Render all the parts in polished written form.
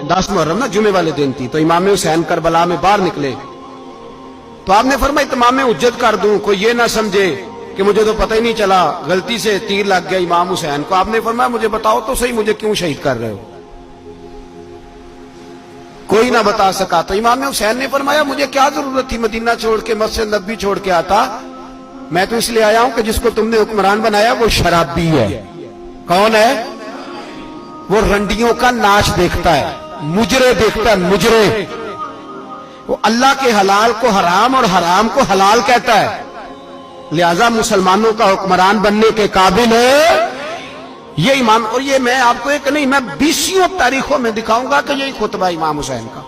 10 محرم نا جمعے والے دن تھی، تو امام حسین کربلا میں باہر نکلے تو آپ نے فرمایا تمام حجت کر دوں، کوئی یہ نہ سمجھے کہ مجھے تو پتہ ہی نہیں چلا، غلطی سے تیر لگ گیا امام حسین کو۔ آپ نے فرمایا مجھے بتاؤ تو صحیح مجھے کیوں شہید کر رہے ہو؟ کوئی نہ بتا سکا تو امام حسین نے فرمایا مجھے کیا ضرورت تھی مدینہ چھوڑ کے، مسجد نبوی چھوڑ کے آتا، میں تو اس لیے آیا ہوں کہ جس کو تم نے حکمران بنایا وہ شرابی ہے۔ کون ہے؟ وہ رنڈیوں کا ناچ دیکھتا ہے، مجرے دیکھتا ہے، مجرے، وہ اللہ کے حلال کو حرام اور حرام کو حلال کہتا ہے، لہذا مسلمانوں کا حکمران بننے کے قابل ہے یہ امام۔ اور یہ میں آپ کو ایک نہیں، میں 20 تاریخوں میں دکھاؤں گا کہ یہی خطبہ امام حسین کا،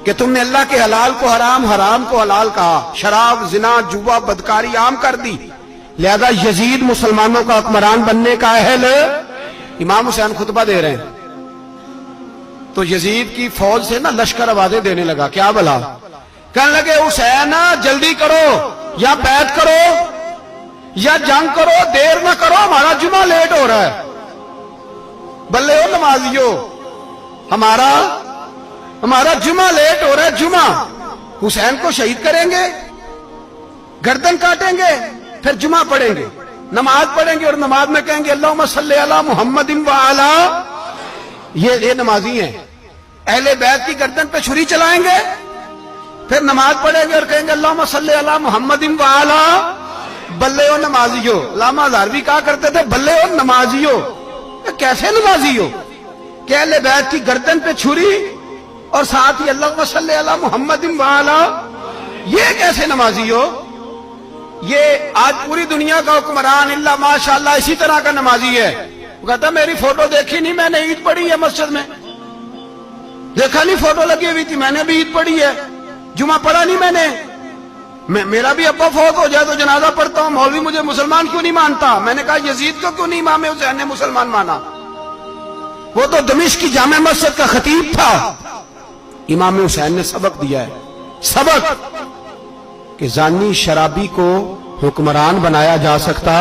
کہ تم نے اللہ کے حلال کو حرام، حرام کو حلال کہا، شراب، زنا، جوا، بدکاری عام کر دی، لہذا یزید مسلمانوں کا حکمران بننے کا اہل ہے۔ امام حسین خطبہ دے رہے ہیں تو یزید کی فوج سے نا لشکر آوازیں دینے لگا، کیا بلا؟ کہنے لگے حسین جلدی کرو، یا بیعت کرو یا جنگ کرو، دیر نہ کرو، ہمارا جمعہ لیٹ ہو رہا ہے۔ بلے ہو نمازیو، ہمارا جمعہ لیٹ ہو رہا ہے، جمعہ حسین کو شہید کریں گے، گردن کاٹیں گے، پھر جمعہ پڑھیں گے، نماز پڑھیں گے اور نماز میں کہیں گے اللہم صلی علی محمد وعلی، یہ نمازی ہیں۔ اہل بیت کی گردن پہ چھری چلائیں گے، پھر نماز پڑھیں گے اور کہیں گے اللہم صلی علی محمد وعلی، بلے ہو نمازیو۔ علامہ ہزاروی کہا کرتے تھے بلے ہو نمازیو، کیسے نمازی ہو کہ اہل بیت کی گردن پہ چھری اور ساتھ ہی اللہم صلی علی محمد وعلی، یہ کیسے نمازی ہو؟ یہ آج پوری دنیا کا حکمران اللہ ماشاءاللہ اسی طرح کا نمازی ہے۔ وہ کہتا میری فوٹو دیکھی نہیں، میں نے عید پڑھی ہے مسجد میں، دیکھا نہیں فوٹو لگی ہوئی تھی، میں نے بھی عید پڑھی ہے، جمعہ پڑھا نہیں میں نے، میرا بھی ابا فوت ہو جائے تو جنازہ پڑھتا ہوں، مولوی مجھے مسلمان کیوں نہیں مانتا؟ میں نے کہا یزید کو کیوں نہیں امام حسین نے مسلمان مانا؟ وہ تو دمشق کی جامع مسجد کا خطیب تھا۔ امام حسین نے سبق دیا ہے، سبق کہ زانی شرابی کو حکمران بنایا جا سکتا